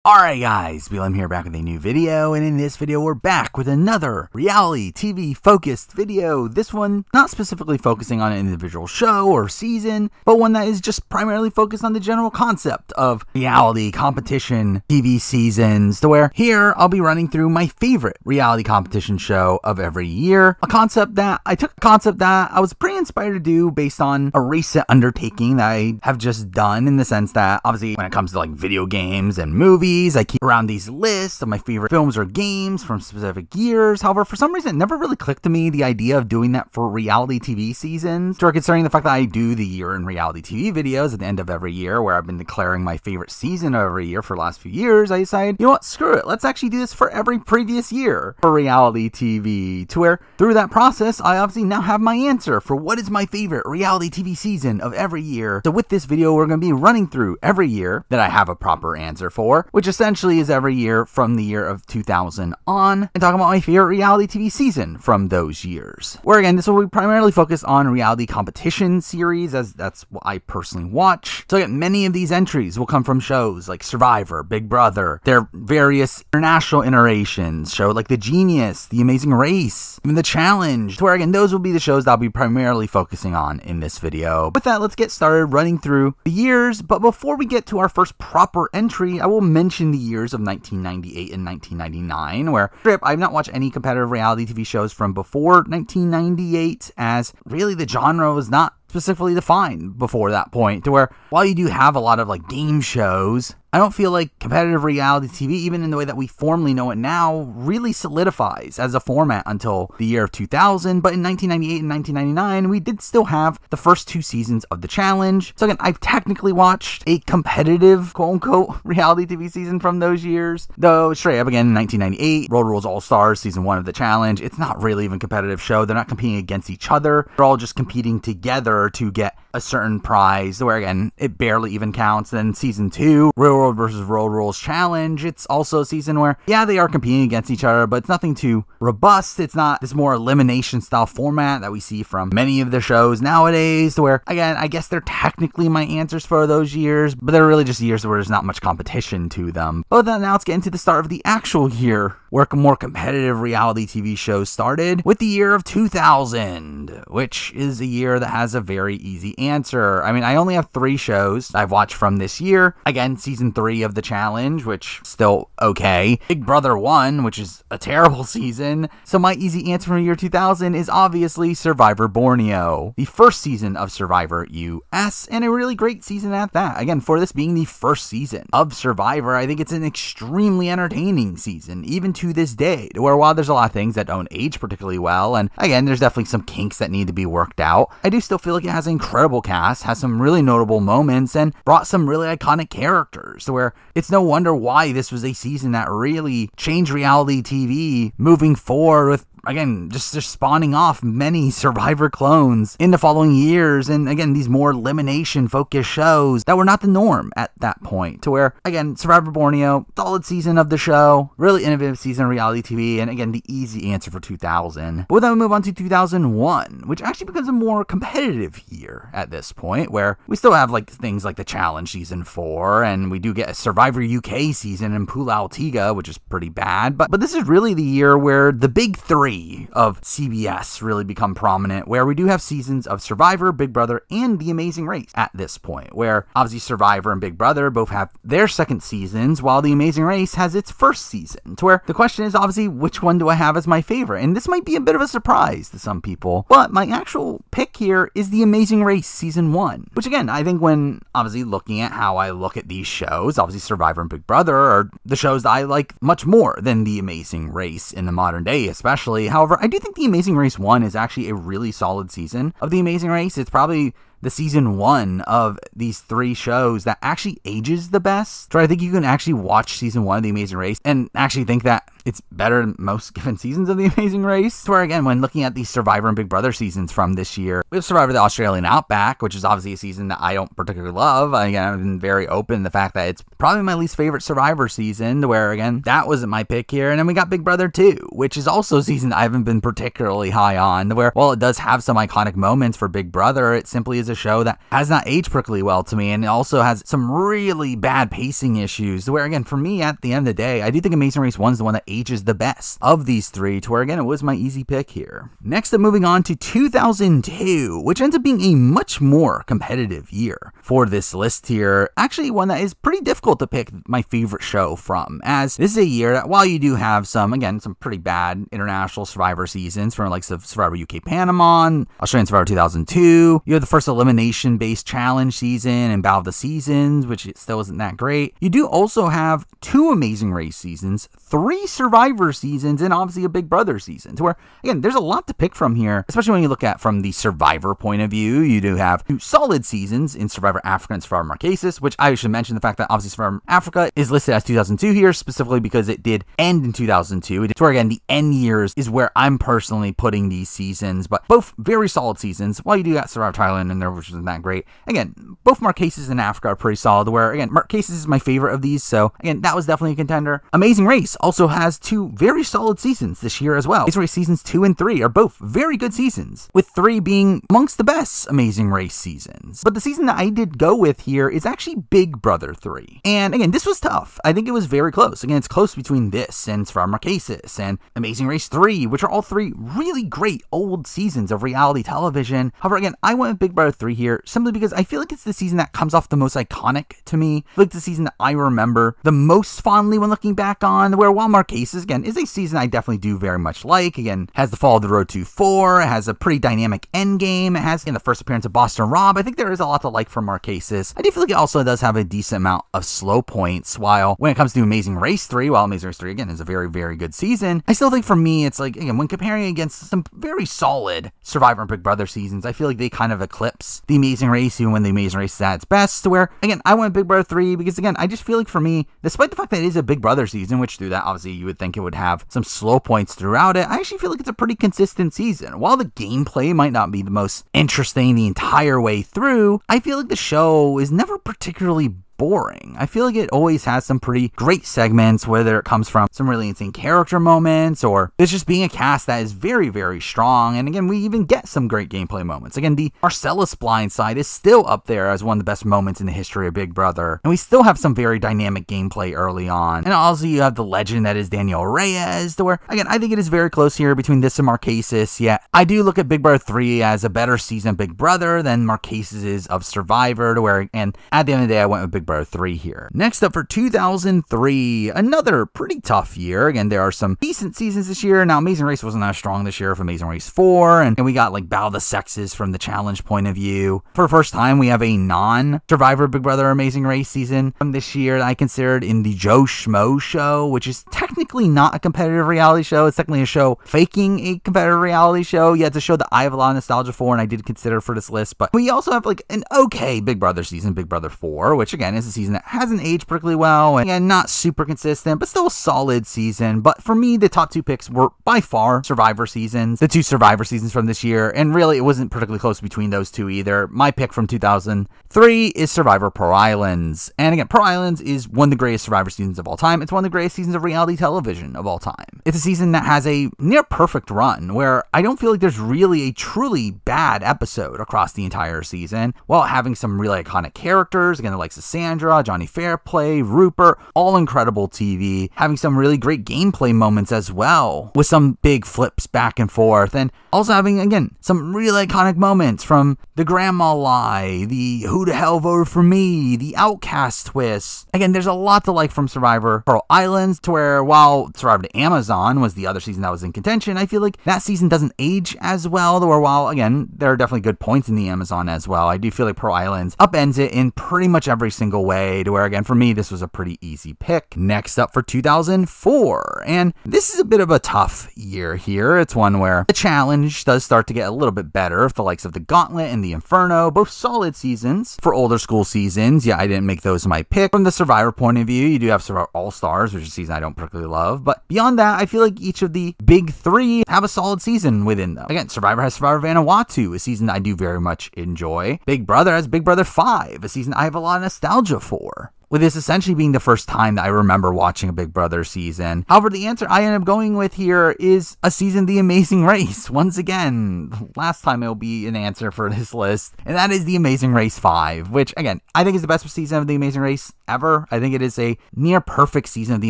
Alright guys, BLM here back with a new video, and in this video we're back with another reality TV focused video. This one not specifically focusing on an individual show or season, but one that is just primarily focused on the general concept of reality competition TV seasons, to where here I'll be running through my favorite reality competition show of every year. I took a concept that I was pretty inspired to do based on a recent undertaking that I have just done, in the sense that obviously when it comes to like video games and movies, I keep around these lists of my favorite films or games from specific years. However, for some reason, it never really clicked to me the idea of doing that for reality TV seasons. So considering the fact that I do the year in reality TV videos at the end of every year, where I've been declaring my favorite season of every year for the last few years, I decided, you know what, screw it. Let's actually do this for every previous year for reality TV. To where through that process, I obviously now have my answer for what is my favorite reality TV season of every year. So with this video, we're going to be running through every year that I have a proper answer for, which essentially is every year from the year of 2000 on, and talking about my favorite reality TV season from those years. Where again, this will be primarily focused on reality competition series, as that's what I personally watch. So again, many of these entries will come from shows like Survivor, Big Brother, their various international iterations, show like The Genius, The Amazing Race, even The Challenge, to where again, those will be the shows that I'll be primarily focusing on in this video. With that, let's get started running through the years, but before we get to our first proper entry, I will mention the years of 1998 and 1999, where I've not watched any competitive reality TV shows from before 1998, as really the genre was not specifically defined before that point, to where while you do have a lot of like game shows, I don't feel like competitive reality TV, even in the way that we formally know it now, really solidifies as a format until the year of 2000. But in 1998 and 1999, we did still have the first two seasons of The Challenge. So again, I've technically watched a competitive, quote-unquote, reality TV season from those years. Though, straight up again, in 1998, Road Rules All-Stars, season 1 of The Challenge, it's not really even a competitive show. They're not competing against each other. They're all just competing together to get a certain prize, where again, it barely even counts. Then season 2, Railroad versus Road Rules Challenge, it's also a season where, yeah, they are competing against each other, but it's nothing too robust. It's not this more elimination style format that we see from many of the shows nowadays, to where, again, I guess they're technically my answers for those years, but they're really just years where there's not much competition to them. But then now let's get into the start of the actual year where more competitive reality TV shows started, with the year of 2000, which is a year that has a very easy answer. I mean, I only have 3 shows I've watched from this year. Again, season 3 of The Challenge, which still okay. Big Brother 1, which is a terrible season. So my easy answer from the year 2000 is obviously Survivor Borneo, the first season of Survivor US, and a really great season at that. Again, for this being the first season of Survivor, I think it's an extremely entertaining season, even to this day, where while there's a lot of things that don't age particularly well, and again, there's definitely some kinks that need to be worked out, I do still feel like it has an incredible cast, has some really notable moments, and brought some really iconic characters, to where it's no wonder why this was a season that really changed reality TV moving forward, with again, just spawning off many Survivor clones in the following years, and again, these more elimination-focused shows that were not the norm at that point, to where, again, Survivor Borneo, solid season of the show, really innovative season of reality TV, and again, the easy answer for 2000. But then we move on to 2001, which actually becomes a more competitive year at this point, where we still have like things like The Challenge season 4, and we do get a Survivor UK season in Pula Altiga, which is pretty bad, but this is really the year where the big 3 of CBS really become prominent, where we do have seasons of Survivor, Big Brother, and The Amazing Race at this point, where obviously Survivor and Big Brother both have their second seasons, while The Amazing Race has its first season, to where the question is obviously, which one do I have as my favorite? And this might be a bit of a surprise to some people, but my actual pick here is The Amazing Race season 1, which again, I think when obviously looking at how I look at these shows, obviously Survivor and Big Brother are the shows that I like much more than The Amazing Race in the modern day, especially. However, I do think The Amazing Race 1 is actually a really solid season of The Amazing Race. It's probably the season 1 of these 3 shows that actually ages the best. So I think you can actually watch season 1 of The Amazing Race and actually think that it's better than most given seasons of The Amazing Race. Where again, when looking at the Survivor and Big Brother seasons from this year, we have Survivor the Australian Outback, which is obviously a season that I don't particularly love. Again, I've been very open to the fact that it's probably my least favorite Survivor season, where again, that wasn't my pick here. And then we got Big Brother 2, which is also a season I haven't been particularly high on, where while it does have some iconic moments for Big Brother, it simply is a show that has not aged particularly well to me, and it also has some really bad pacing issues, where again, for me, at the end of the day, I do think Amazing Race 1 is the one that ages the best of these three, to where again, it was my easy pick here. Next up, moving on to 2002, which ends up being a much more competitive year for this list here. Actually, one that is pretty difficult to pick my favorite show from, as this is a year that, while you do have some pretty bad international Survivor seasons from like Survivor UK Panama and Australian Survivor 2002, you have the first elimination-based challenge season and Battle of the Seasons, which still isn't that great. You do also have 2 Amazing Race seasons, 3 Survivor seasons, and obviously a Big Brother season, to where, again, there's a lot to pick from here, especially when you look at from the Survivor point of view. You do have 2 solid seasons in Survivor Africa and Survivor Marquesas, which I should mention the fact that obviously Survivor Africa is listed as 2002 here, specifically because it did end in 2002. It's where, again, the end years is where I'm personally putting these seasons, but both very solid seasons. While you do got Survivor Thailand in there, which isn't that great, again, both Marquesas and Africa are pretty solid, where, again, Marquesas is my favorite of these, so, again, that was definitely a contender. Amazing Race also has 2 very solid seasons this year as well. Amazing Race seasons 2 and 3 are both very good seasons, with 3 being amongst the best Amazing Race seasons. But the season that I did go with here is actually Big Brother 3. And again, this was tough. I think it was very close. Again, it's close between this and Survivor Marquesas and Amazing Race 3, which are all 3 really great old seasons of reality television. However, again, I went with Big Brother 3 here simply because I feel like it's the season that comes off the most iconic to me. I feel like the season that I remember the most fondly when looking back on, where while Marquesas, again, is a season I definitely do very much like. Again, has the fall of the Road to 4, it has a pretty dynamic end game, it has, in the first appearance of Boston Rob. I think there is a lot to like from Marquesas. I do feel like it also does have a decent amount of slow points, while when it comes to Amazing Race 3, while Amazing Race 3, again, is a very, very good season, I still think for me, it's like, again, when comparing against some very solid Survivor and Big Brother seasons, I feel like they kind of eclipse the Amazing Race, even when the Amazing Race is at its best, to where, again, I went Big Brother 3 because, again, I just feel like for me, despite the fact that it is a Big Brother season, which through that, obviously, you would think it would have some slow points throughout it, I actually feel like it's a pretty consistent season. While the gameplay might not be the most interesting the entire way through, I feel like the show is never particularly boring. I feel like it always has some pretty great segments, whether it comes from some really insane character moments or it's just being a cast that is very, very strong. And again, we even get some great gameplay moments. Again, the Marcellus blindside is still up there as one of the best moments in the history of Big Brother. And we still have some very dynamic gameplay early on. And also you have the legend that is Daniel Reyes, to where, again, I think it is very close here between this and Marquesas. Yet I do look at Big Brother 3 as a better season of Big Brother than Marquesas is of Survivor, to where, and at the end of the day, I went with Big Brother 3 here. Next up for 2003, another pretty tough year. Again, there are some decent seasons this year. Now, Amazing Race wasn't as strong this year for Amazing Race 4, and we got like Battle of the Sexes from the challenge point of view. For the first time, we have a non-Survivor Big Brother Amazing Race season from this year that I considered in the Joe Schmo show, which is technically not a competitive reality show. It's technically a show faking a competitive reality show. Yeah, it's a show that I have a lot of nostalgia for and I did consider for this list, but we also have like an okay Big Brother season, Big Brother 4, which again is a season that hasn't aged particularly well and again, not super consistent, but still a solid season. But for me, the top 2 picks were by far Survivor seasons, the 2 Survivor seasons from this year, and really it wasn't particularly close between those 2 either. My pick from 2003 is Survivor Pearl Islands, and again, Pearl Islands is one of the greatest Survivor seasons of all time. It's one of the greatest seasons of reality television of all time. It's a season that has a near perfect run where I don't feel like there's really a truly bad episode across the entire season, while having some really iconic characters, again, the likes of Sandra, Johnny Fairplay, Rupert, all incredible TV, having some really great gameplay moments as well, with some big flips back and forth, and also having, again, some really iconic moments from the grandma lie, the who the hell voted for me, the outcast twist. Again, there's a lot to like from Survivor Pearl Islands, to where while Survivor to Amazon was the other season that was in contention, I feel like that season doesn't age as well, or while, again, there are definitely good points in the Amazon as well, I do feel like Pearl Islands upends it in pretty much every single logical way to where, again, for me, this was a pretty easy pick. Next up for 2004, and this is a bit of a tough year here. It's one where the challenge does start to get a little bit better with the likes of the Gauntlet and the Inferno, both solid seasons. For older school seasons, yeah, I didn't make those my pick. From the Survivor point of view, you do have Survivor All-Stars, which is a season I don't particularly love, but beyond that, I feel like each of the big three have a solid season within them. Again, Survivor has Survivor Vanuatu, a season I do very much enjoy. Big Brother has Big Brother 5, a season I have a lot of nostalgia for, with this essentially being the first time that I remember watching a Big Brother season. However, the answer I end up going with here is a season, The Amazing Race. Once again, last time it'll be an answer for this list, and that is The Amazing Race 5, which, again, I think is the best season of The Amazing Race ever. I think it is a near perfect season of The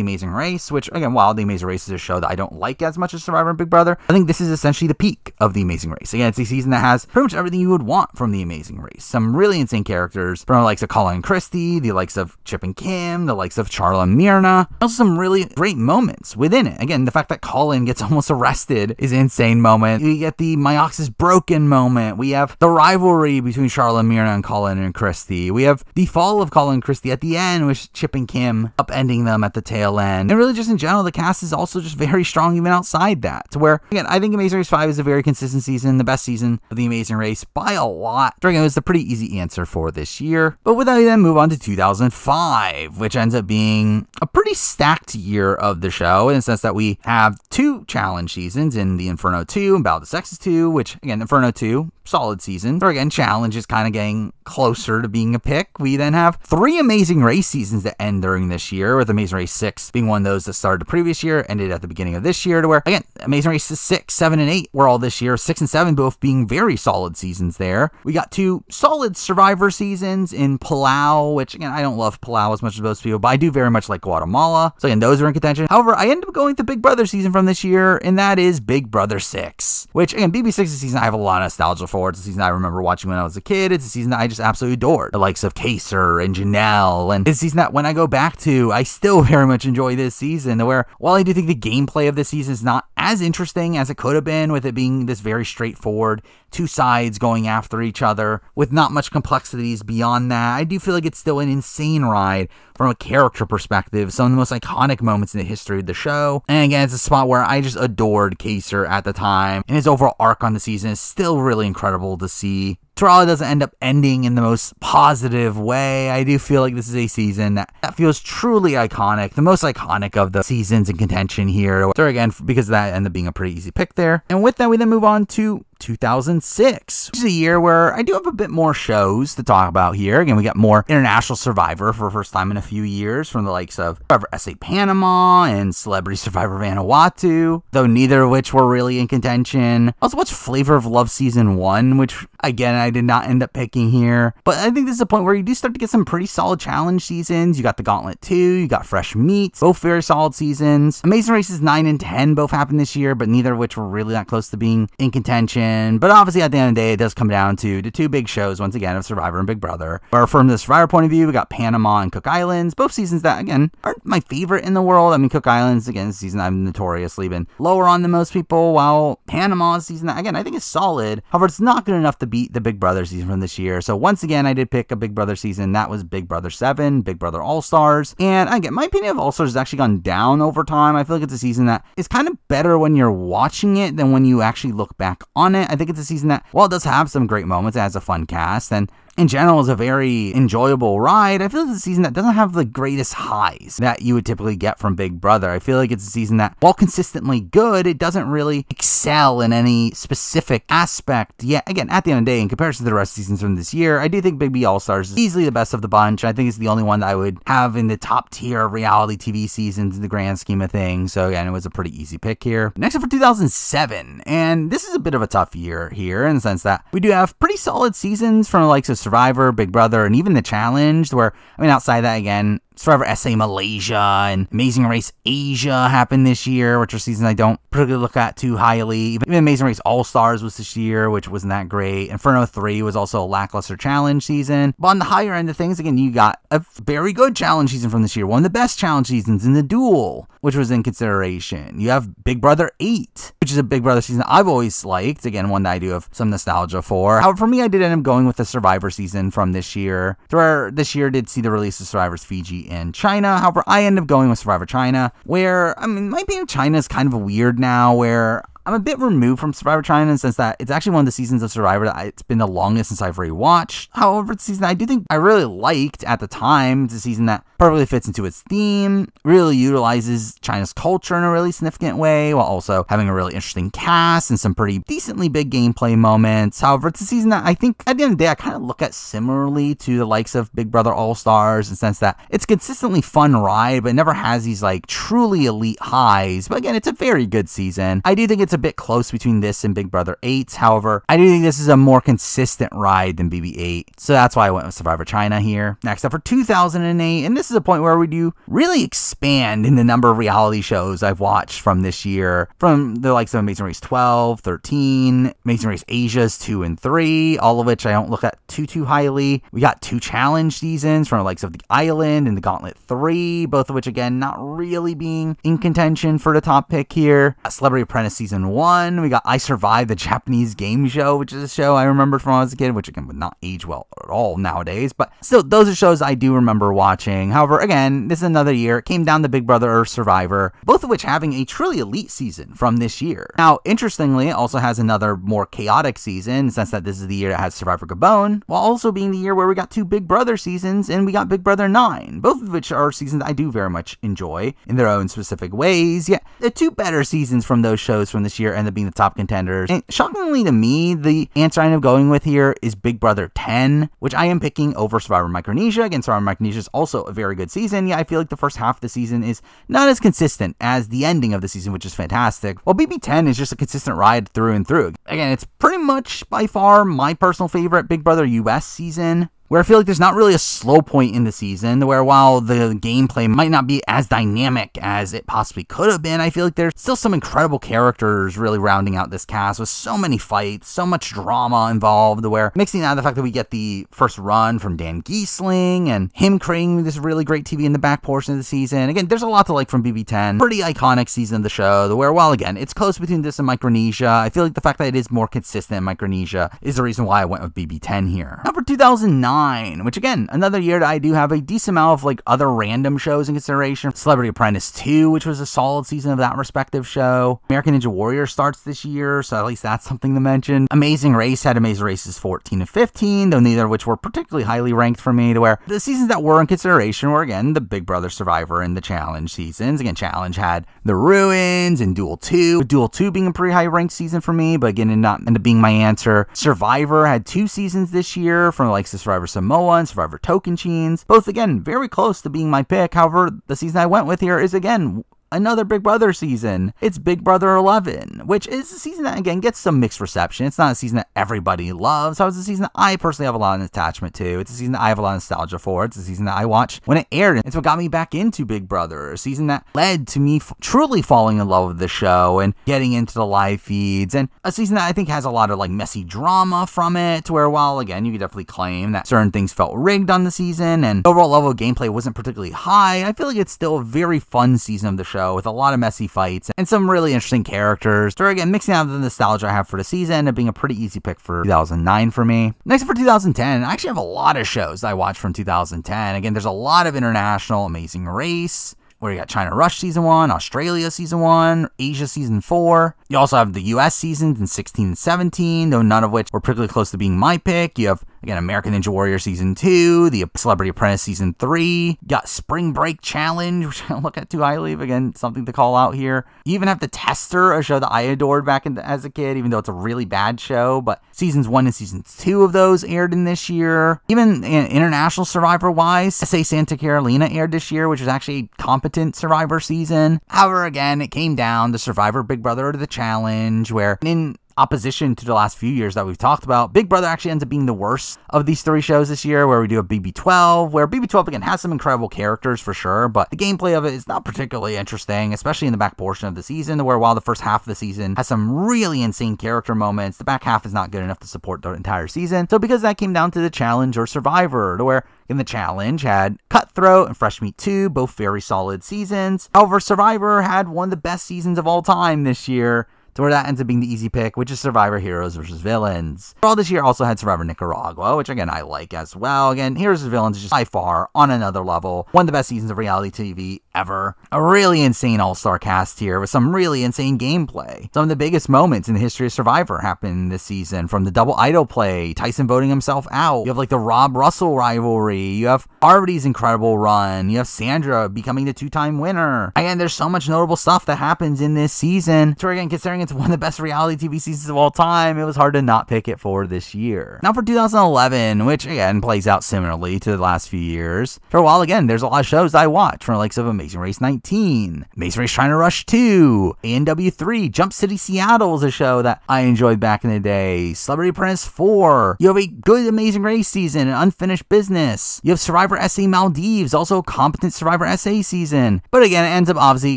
Amazing Race, which, again, while The Amazing Race is a show that I don't like as much as Survivor and Big Brother, I think this is essentially the peak of The Amazing Race. Again, it's a season that has pretty much everything you would want from The Amazing Race. Some really insane characters, from the likes of Colin and Christy, the likes of Chip and Kim, the likes of Charla and Myrna. Also some really great moments within it. Again, the fact that Colin gets almost arrested is an insane moment. We get the my ox is broken moment. We have the rivalry between Charla and Myrna and Colin and Christy. We have the fall of Colin and Christy at the end, with Chip and Kim upending them at the tail end. And really just in general, the cast is also just very strong even outside that, to where, again, I think Amazing Race 5 is a very consistent season, the best season of The Amazing Race by a lot. It was a pretty easy answer for this year. But with that, we then move on to 2005, which ends up being a pretty stacked year of the show, in the sense that we have two challenge seasons in the Inferno 2 and Battle of the Sexes 2, which, again, Inferno 2, solid season. Or again, challenge is kind of getting closer to being a pick. We then have three Amazing Race seasons that end during this year, with Amazing Race 6 being one of those that started the previous year, ended at the beginning of this year, to where, again, Amazing Race 6, 7, and 8 were all this year, 6 and 7 both being very solid seasons there. We got two solid Survivor seasons in Palau, which, again, I don't love Palau as much as most people, but I do very much like Guatemala. So, again, those are in contention. However, I ended up going with the Big Brother season from this year, and that is Big Brother 6, which, again, BB6 is a season I have a lot of nostalgia for. It's a season I remember watching when I was a kid. It's a season that I just absolutely adored. The likes of Kaser and Janelle, and it's a season that when I go back to, I still very much enjoy this season, where while I do think the gameplay of this season is not as interesting as it could have been, with it being this very straightforward, two sides going after each other with not much complexities beyond that, I do feel like it's still an insane ride from a character perspective. Some of the most iconic moments in the history of the show. And again, it's a spot where I just adored Kaser at the time, and his overall arc on the season is still really incredible to see. Terrell doesn't end up ending in the most positive way. I do feel like this is a season that feels truly iconic, the most iconic of the seasons in contention here. So again, because of that, ended up being a pretty easy pick there. And with that, we then move on to 2006, which is a year where I do have a bit more shows to talk about here. Again, we got more international Survivor for the first time in a few years, from the likes of Survivor SA Panama and Celebrity Survivor Vanuatu, though neither of which were really in contention. Also watched Flavor of Love Season 1, which, again, I did not end up picking here. But I think this is a point where you do start to get some pretty solid challenge seasons. You got the Gauntlet 2, you got Fresh Meats, both very solid seasons. Amazing Races 9 and 10 both happened this year, but neither of which were really that close to being in contention. But obviously, at the end of the day, it does come down to the two big shows, once again, of Survivor and Big Brother. Where from the Survivor point of view, we got Panama and Cook Islands, both seasons that, again, aren't my favorite in the world. I mean, Cook Islands, again, is a season I've notoriously been lower on than most people, while Panama is a season that, again, I think is solid. However, it's not good enough to beat the Big Brother season from this year. So once again, I did pick a Big Brother season. That was Big Brother 7, Big Brother All-Stars. And again, my opinion of All-Stars has actually gone down over time. I feel like it's a season that is kind of better when you're watching it than when you actually look back on it. I think it's a season that, while it does have some great moments, it has a fun cast, and in general is a very enjoyable ride, I feel like it's a season that doesn't have the greatest highs that you would typically get from Big Brother. I feel like it's a season that, while consistently good, it doesn't really excel in any specific aspect. Yet, again, at the end of the day, in comparison to the rest of the seasons from this year, I do think Big B All-Stars is easily the best of the bunch. I think it's the only one that I would have in the top tier of reality TV seasons in the grand scheme of things. So again, it was a pretty easy pick here. Next up for 2007, and this is a bit of a tough year here, in the sense that we do have pretty solid seasons from the likes of Survivor, Big Brother, and even The Challenge, where, I mean, outside that, again, Survivor SA Malaysia and Amazing Race Asia happened this year, which are seasons I don't particularly look at too highly. Even Amazing Race All-Stars was this year, which wasn't that great. Inferno 3 was also a lackluster challenge season. But on the higher end of things, again, you got a very good challenge season from this year. One of the best challenge seasons in the Duel, which was in consideration. You have Big Brother 8, which is a Big Brother season I've always liked. Again, one that I do have some nostalgia for. However, for me, I did end up going with the Survivor season from this year. Where this year did see the release of Survivors Fiji and China. However, I ended up going with Survivor China, where, I mean, my opinion of China is kind of weird now, where I'm a bit removed from Survivor China in the sense that it's actually one of the seasons of Survivor that it's been the longest since I've rewatched. However, it's a season I do think I really liked at the time. It's a season that perfectly fits into its theme, really utilizes China's culture in a really significant way, while also having a really interesting cast and some pretty decently big gameplay moments. However, it's a season that I think at the end of the day I kind of look at similarly to the likes of Big Brother All-Stars in the sense that it's a consistently fun ride, but it never has these like truly elite highs. But again, it's a very good season. I do think it's a bit close between this and Big Brother 8. However, I do think this is a more consistent ride than BB8. So that's why I went with Survivor China here. Next up for 2008, and this is a point where we do really expand in the number of reality shows I've watched from this year, from the likes of Amazing Race 12, 13, Amazing Race Asia's 2 and 3, all of which I don't look at too highly. We got 2 challenge seasons from the likes of The Island and The Gauntlet 3, both of which, again, not really being in contention for the top pick here. Celebrity Apprentice Season 1, we got I Survived, the Japanese game show, which is a show I remembered from when I was a kid, which again would not age well at all nowadays, but still, those are shows I do remember watching. However, again, this is another year. It came down to Big Brother or Survivor, both of which having a truly elite season from this year. Now, interestingly, it also has another more chaotic season, in the sense that this is the year that has Survivor Gabon, while also being the year where we got 2 Big Brother seasons, and we got Big Brother 9, both of which are seasons I do very much enjoy in their own specific ways. Yet, the 2 better seasons from those shows from this year end up being the top contenders. And shockingly to me, the answer I end up going with here is Big Brother 10, which I am picking over Survivor Micronesia. Again, Survivor Micronesia is also a very good season. Yeah, I feel like the first half of the season is not as consistent as the ending of the season, which is fantastic. While BB10 is just a consistent ride through and through. Again, it's pretty much by far my personal favorite Big Brother US season, where I feel like there's not really a slow point in the season, where while the gameplay might not be as dynamic as it possibly could have been, I feel like there's still some incredible characters really rounding out this cast with so many fights, so much drama involved, where mixing out the fact that we get the first run from Dan Giesling and him creating this really great TV in the back portion of the season. Again, there's a lot to like from BB10. Pretty iconic season of the show, where while again, it's close between this and Micronesia, I feel like the fact that it is more consistent in Micronesia is the reason why I went with BB10 here. Now for 2009, which again, another year that I do have a decent amount of like other random shows in consideration. Celebrity Apprentice 2, which was a solid season of that respective show. American Ninja Warrior starts this year, so at least that's something to mention. Amazing Race had Amazing Races 14 and 15, though neither of which were particularly highly ranked for me, to where the seasons that were in consideration were again the Big Brother, Survivor, and the Challenge seasons. Again, Challenge had The Ruins and Duel 2, with Duel 2 being a pretty high ranked season for me, but again, it not end up being my answer. Survivor had 2 seasons this year from the likes of Survivor Samoa and Survivor Tocantins, both again very close to being my pick. However, the season I went with here is again another Big Brother season. It's Big Brother 11, which is a season that, again, gets some mixed reception. It's not a season that everybody loves. So it's a season that I personally have a lot of attachment to. It's a season that I have a lot of nostalgia for. It's a season that I watched when it aired. It's what got me back into Big Brother. A season that led to me truly falling in love with the show and getting into the live feeds. And a season that I think has a lot of like messy drama from it, to where while, again, you could definitely claim that certain things felt rigged on the season and overall level of gameplay wasn't particularly high, I feel like it's still a very fun season of the show, with a lot of messy fights and some really interesting characters. So again, mixing out the nostalgia I have for the season and being a pretty easy pick for 2009 for me. Next for 2010, I actually have a lot of shows that I watched from 2010. Again, there's a lot of international. Amazing Race, where you got China Rush Season 1, Australia Season 1, Asia Season 4. You also have the US seasons in 16 and 17, though none of which were particularly close to being my pick. You have, again, American Ninja Warrior Season 2, the Celebrity Apprentice Season 3. You got Spring Break Challenge, which I don't look at too highly, but again, something to call out here. You even have The Tester, a show that I adored back as a kid, even though it's a really bad show, but Seasons 1 and Season 2 of those aired in this year. Even international Survivor-wise, SA Santa Carolina aired this year, which was actually a competent Survivor season. However, again, it came down to Survivor Big Brother to the Challenge, where in opposition to the last few years that we've talked about, Big Brother actually ends up being the worst of these 3 shows this year, where we do a BB12, where BB12 again has some incredible characters for sure, but the gameplay of it is not particularly interesting, especially in the back portion of the season, where while the first half of the season has some really insane character moments, the back half is not good enough to support the entire season. So because that came down to the Challenge or Survivor, to where in the Challenge had Cutthroat and Fresh Meat 2, both very solid seasons. However, Survivor had one of the best seasons of all time this year, to where that ends up being the easy pick, which is Survivor Heroes vs. Villains. All this year also had Survivor Nicaragua, which again I like as well. Again, Heroes vs. Villains is just by far on another level. One of the best seasons of reality TV ever. A really insane all-star cast here with some really insane gameplay. Some of the biggest moments in the history of Survivor happened this season, from the double idol play, Tyson voting himself out. You have like the Rob Russell rivalry. You have Arvidy's incredible run. You have Sandra becoming the 2-time winner. Again, there's so much notable stuff that happens in this season. So again, considering it's one of the best reality TV seasons of all time, it was hard to not pick it for this year. Now for 2011, which again plays out similarly to the last few years. For a while, again, there's a lot of shows I watch, from the likes of Amazing Race 19, Amazing Race China Rush 2, A&W 3, Jump City Seattle is a show that I enjoyed back in the day, Celebrity Apprentice 4, you have a good Amazing Race season, and Unfinished Business, you have Survivor SA Maldives, also a competent Survivor SA season. But again, it ends up obviously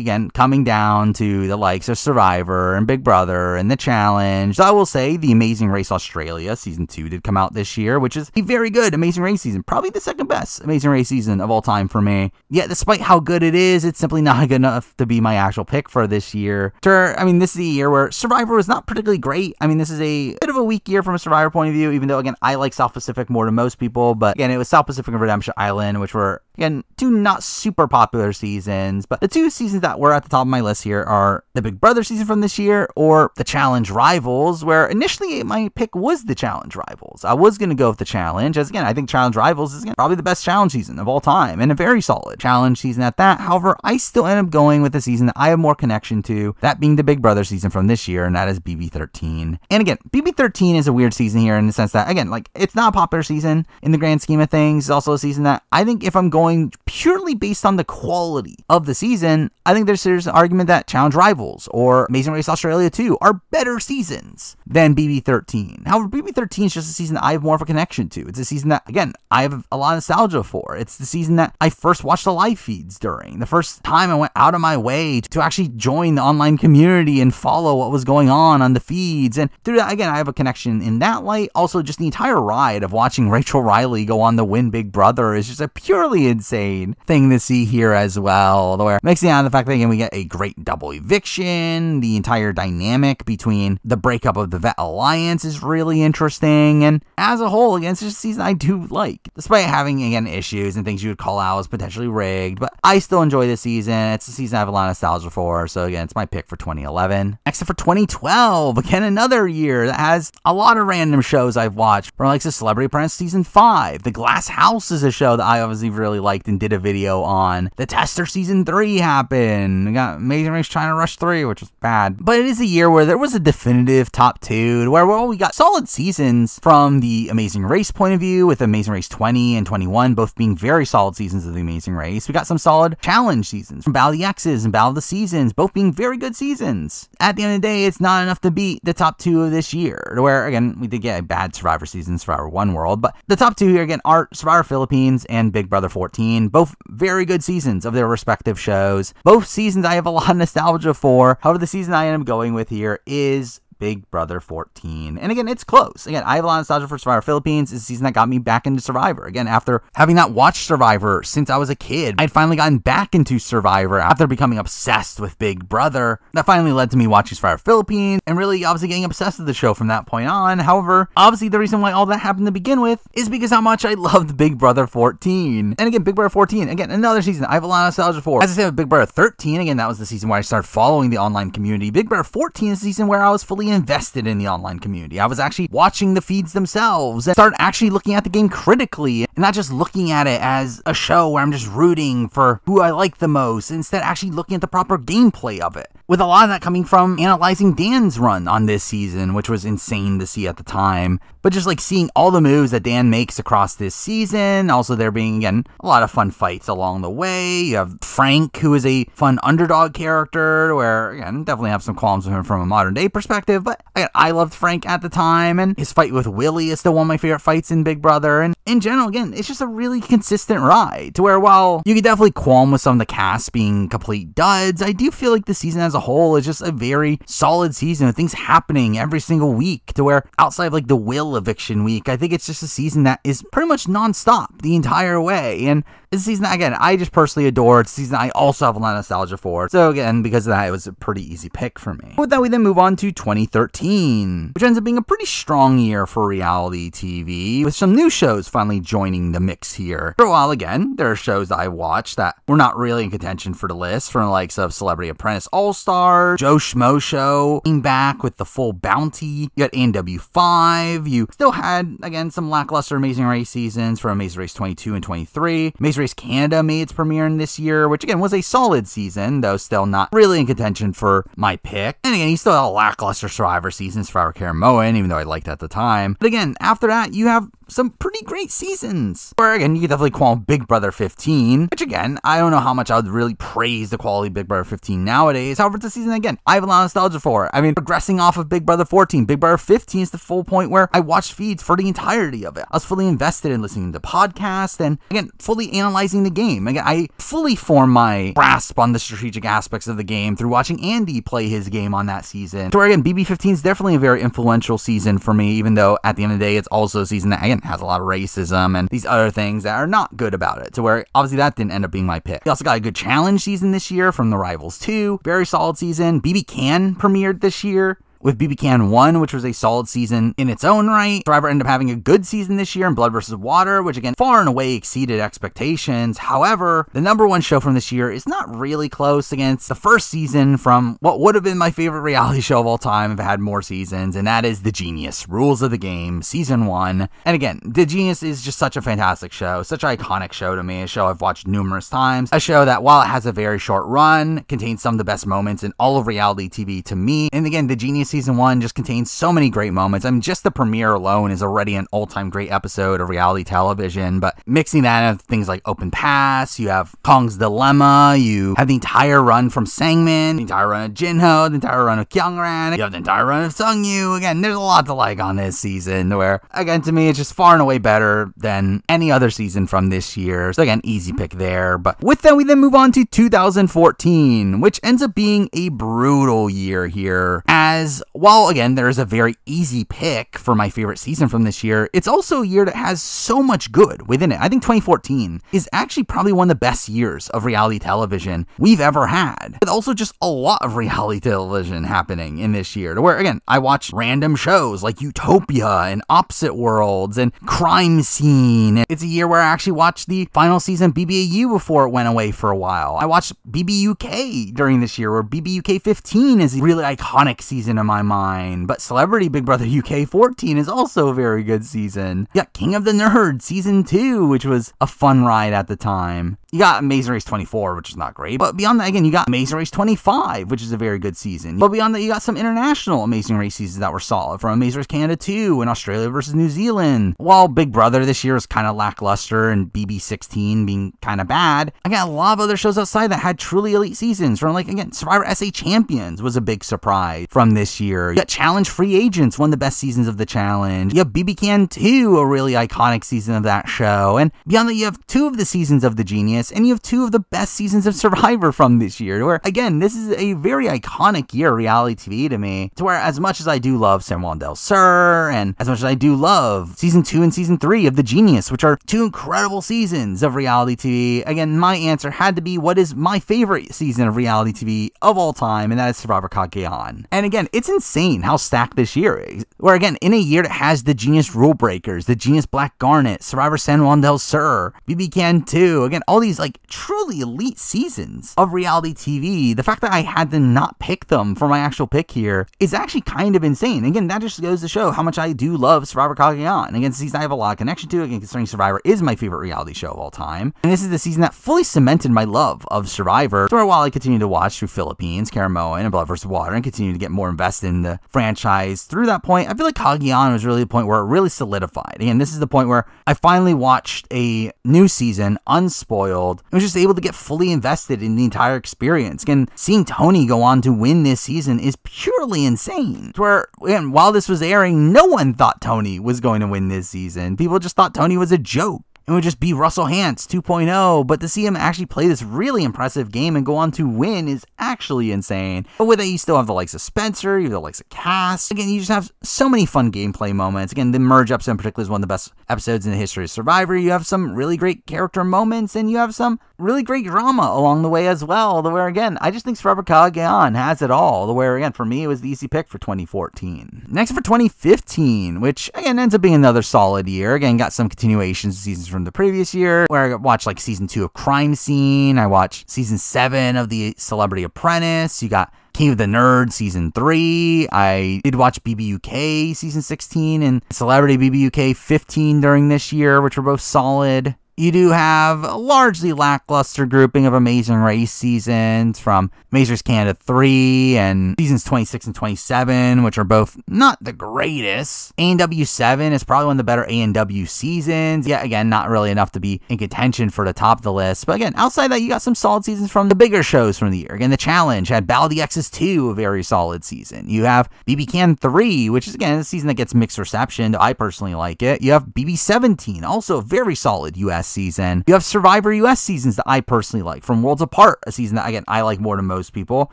again coming down to the likes of Survivor and Big Brother and the Challenge. I will say the Amazing Race Australia season 2 did come out this year, which is a very good Amazing Race season, probably the second best Amazing Race season of all time for me. Yet despite how good it is, it's simply not good enough to be my actual pick for this year. I mean, this is a year where Survivor was not particularly great. I mean, this is a bit of a weak year from a Survivor point of view, even though again I like South Pacific more than most people. But again, it was South Pacific and Redemption Island, which were again 2 not super popular seasons. But the 2 seasons that were at the top of my list here are the Big Brother season from this year or the Challenge Rivals, where initially my pick was the Challenge Rivals. I was going to go with the Challenge, as again I think Challenge Rivals is again probably the best Challenge season of all time, and a very solid Challenge season at that. However, I still end up going with the season that I have more connection to, that being the Big Brother season from this year, and that is BB13. And again, BB13 is a weird season here in the sense that, again, like, it's not a popular season in the grand scheme of things. It's also a season that I think if I'm going purely based on the quality of the season, I think there's an argument that Challenge Rivals or Amazing Race Australia 2 are better seasons than BB13. However, BB13 is just a season that I have more of a connection to. It's a season that, again, I have a lot of nostalgia for. It's the season that I first watched the live feeds during. The first time I went out of my way to actually join the online community and follow what was going on the feeds. And through that, again, I have a connection in that light. Also, just the entire ride of watching Rachel Riley go on to win Big Brother is just a purely insane thing to see here as well. Where mixing out the fact that, again, we get a great double eviction, the entire dynamic between the breakup of the Vet Alliance is really interesting. And as a whole, again, it's just a season I do like, despite having, again, issues and things you would call out as potentially rigged. But I still enjoy this season. It's a season I have a lot of nostalgia for. So again, it's my pick for 2011. Next up for 2012, again, another year that has a lot of random shows I've watched, from like the Celebrity Apprentice season 5. The Glass House is a show that I obviously really liked and did a video on. The Tester season 3 happened. We got Amazing Race China Rush 3, which was bad. But it is a year where there was a definitive top 2, where we got solid seasons from the Amazing Race point of view, with Amazing Race 20 and 21 both being very solid seasons of the Amazing Race. We got some solid Challenge seasons from Battle of the X's and Battle of the Seasons, both being very good seasons. At the end of the day, it's not enough to beat the top 2 of this year, where, again, we did get a bad Survivor season, Survivor One World, but the top 2 here, again, are Survivor Philippines and Big Brother 14, both very good seasons of their respective shows. Both seasons I have a lot of nostalgia for. However, the season I am going with here is Big Brother 14. And again, it's close. Again, I have a lot of nostalgia for Survivor Philippines. It's a season that got me back into Survivor. Again, after having not watched Survivor since I was a kid, I'd finally gotten back into Survivor after becoming obsessed with Big Brother. That finally led to me watching Survivor Philippines and really obviously getting obsessed with the show from that point on. However, obviously the reason why all that happened to begin with is because how much I loved Big Brother 14. And again, Big Brother 14, again, another season I have a lot of nostalgia for. As I said with Big Brother 13, again, that was the season where I started following the online community. Big Brother 14 is the season where I was fully invested in the online community. I was actually watching the feeds themselves and started actually looking at the game critically and not just looking at it as a show where I'm just rooting for who I like the most, instead actually looking at the proper gameplay of it. With a lot of that coming from analyzing Dan's run on this season, which was insane to see at the time. but just like seeing all the moves that Dan makes across this season. Also, there being, again, a lot of fun fights along the way. You have Frank, who is a fun underdog character, where, again, definitely have some qualms with him from a modern day perspective, but again, I loved Frank at the time, and his fight with Willie is still one of my favorite fights in Big Brother. And in general, again, it's just a really consistent ride, to where while you could definitely qualm with some of the cast being complete duds, I do feel like the season as a whole is just a very solid season with things happening every single week, to where outside of like the Will eviction week, I think it's just a season that is pretty much nonstop the entire way. And it's a season that, again, I just personally adore. It's a season I also have a lot of nostalgia for. So again, because of that, it was a pretty easy pick for me. With that, we then move on to 2013, which ends up being a pretty strong year for reality TV, with some new shows finally joining the mix here. For a while, again, there are shows that I watched that were not really in contention for the list, from the likes of Celebrity Apprentice All-Star, Joe Schmo Show, came back with the Full Bounty. You got AW5. You still had, again, some lackluster Amazing Race seasons from Amazing Race 22 and 23. Amazing Race Canada made its premiere in this year, which again was a solid season, though still not really in contention for my pick. And again, you still have a lackluster Survivor season, Survivor Karamoan, even though I liked it at the time. But again, after that, you have some pretty great seasons, where again, you could definitely call Big Brother 15, which again, I don't know how much I would really praise the quality of Big Brother 15 nowadays. However, it's a season, again, I have a lot of nostalgia for. I mean, progressing off of Big Brother 14, Big Brother 15 is the full point where I watched feeds for the entirety of it. I was fully invested in listening to podcasts and, again, fully analyzing the game. Again, I fully formed my grasp on the strategic aspects of the game through watching Andy play his game on that season. So again, BB15 is definitely a very influential season for me, even though at the end of the day, it's also a season that, again, has a lot of racism and these other things that are not good about it, to where obviously that didn't end up being my pick. We also got a good challenge season this year from The Rivals 2, very solid season. BB Can premiered this year with BB Can 1, which was a solid season in its own right. Survivor ended up having a good season this year in Blood vs. Water, which again, far and away exceeded expectations. However, the #1 show from this year is not really close against the first season from what would have been my favorite reality show of all time if it had more seasons, and that is The Genius, Rules of the Game, Season 1. And again, The Genius is just such a fantastic show, such an iconic show to me, a show I've watched numerous times, a show that, while it has a very short run, contains some of the best moments in all of reality TV to me. And again, The Genius Season 1 just contains so many great moments. I mean, just the premiere alone is already an all-time great episode of reality television, but mixing that in with things like Open Pass, you have Kong's Dilemma, you have the entire run from Sangmin, the entire run of Jinho, the entire run of Kyungran, you have the entire run of Sungyu. Again, there's a lot to like on this season, where, again, to me, it's just far and away better than any other season from this year. So again, easy pick there. But with that, we then move on to 2014, which ends up being a brutal year here, as while again, there is a very easy pick for my favorite season from this year, it's also a year that has so much good within it. I think 2014 is actually probably one of the best years of reality television we've ever had. With also just a lot of reality television happening in this year, to where, again, I watched random shows like Utopia and Opposite Worlds and Crime Scene. It's a year where I actually watched the final season of BBAU before it went away for a while. I watched BBUK during this year, where BBUK 15 is a really iconic season in my mind. But Celebrity Big Brother UK 14 is also a very good season. You got King of the Nerds Season 2, which was a fun ride at the time. You got Amazing Race 24, which is not great. But beyond that, again, you got Amazing Race 25, which is a very good season. But beyond that, you got some international Amazing Race seasons that were solid, from Amazing Race Canada 2 and Australia versus New Zealand. While Big Brother this year was kind of lackluster and BB16 being kind of bad, I got a lot of other shows outside that had truly elite seasons. From, like, again, Survivor SA Champions was a big surprise from this year. You got Challenge Free Agents, one of the best seasons of the challenge. You have BB Can 2, a really iconic season of that show. And beyond that, you have 2 of the seasons of The Genius, and you have 2 of the best seasons of Survivor from this year, where, again, this is a very iconic year of reality TV to me, to where, as much as I do love San Juan del Sur, and as much as I do love Season 2 and Season 3 of The Genius, which are 2 incredible seasons of reality TV, again, my answer had to be what is my favorite season of reality TV of all time, and that is Survivor Kagyan. And again, it's insane how stacked this year is, where, again, in a year that has The Genius Rule Breakers, The Genius Black Garnet, Survivor San Juan del Sur, BB Can 2, again, all these, like, truly elite seasons of reality TV, the fact that I had to not pick them for my actual pick here is actually kind of insane. Again, that just goes to show how much I do love Survivor Kagyan. Again, it's a season I have a lot of connection to, again, considering Survivor is my favorite reality show of all time. And this is the season that fully cemented my love of Survivor, for a while I continued to watch through Philippines, Karamoan, and Blood vs. Water, and continue to get more invested invest in the franchise through that point. I feel like Kageon was really the point where it really solidified. And this is the point where I finally watched a new season unspoiled and was just able to get fully invested in the entire experience. Again, seeing Tony go on to win this season is purely insane. Where, again, while this was airing, no one thought Tony was going to win this season. People just thought Tony was a joke and would just be Russell Hantz 2.0, but to see him actually play this really impressive game and go on to win is actually insane. But with it, you still have the likes of Spencer, you have the likes of Cass. Again, you just have so many fun gameplay moments. Again, the Merge episode in particular is one of the best episodes in the history of Survivor. You have some really great character moments, and you have some really great drama along the way as well, where, again, I just think Survivor Kageon has it all, where, again, for me, it was the easy pick for 2014. Next for 2015, which, again, ends up being another solid year. Again, got some continuations of seasons from the previous year, where I watched like season 2 of Crime Scene, I watched season 7 of The Celebrity Apprentice, you got King of the Nerds season 3, I did watch BBUK season 16 and Celebrity BBUK 15 during this year, which were both solid. You do have a largely lackluster grouping of Amazing Race seasons from Amazing Race Canada 3 and seasons 26 and 27, which are both not the greatest. A&W 7 is probably one of the better A&W seasons. Yeah, again, not really enough to be in contention for the top of the list. But again, outside that, you got some solid seasons from the bigger shows from the year. Again, The Challenge had Battle of the X's 2, a very solid season. You have BB Can 3, which is, again, a season that gets mixed reception. I personally like it. You have BB 17, also a very solid US season. You have Survivor US seasons that I personally like, from Worlds Apart, a season that, again, I like more than most people.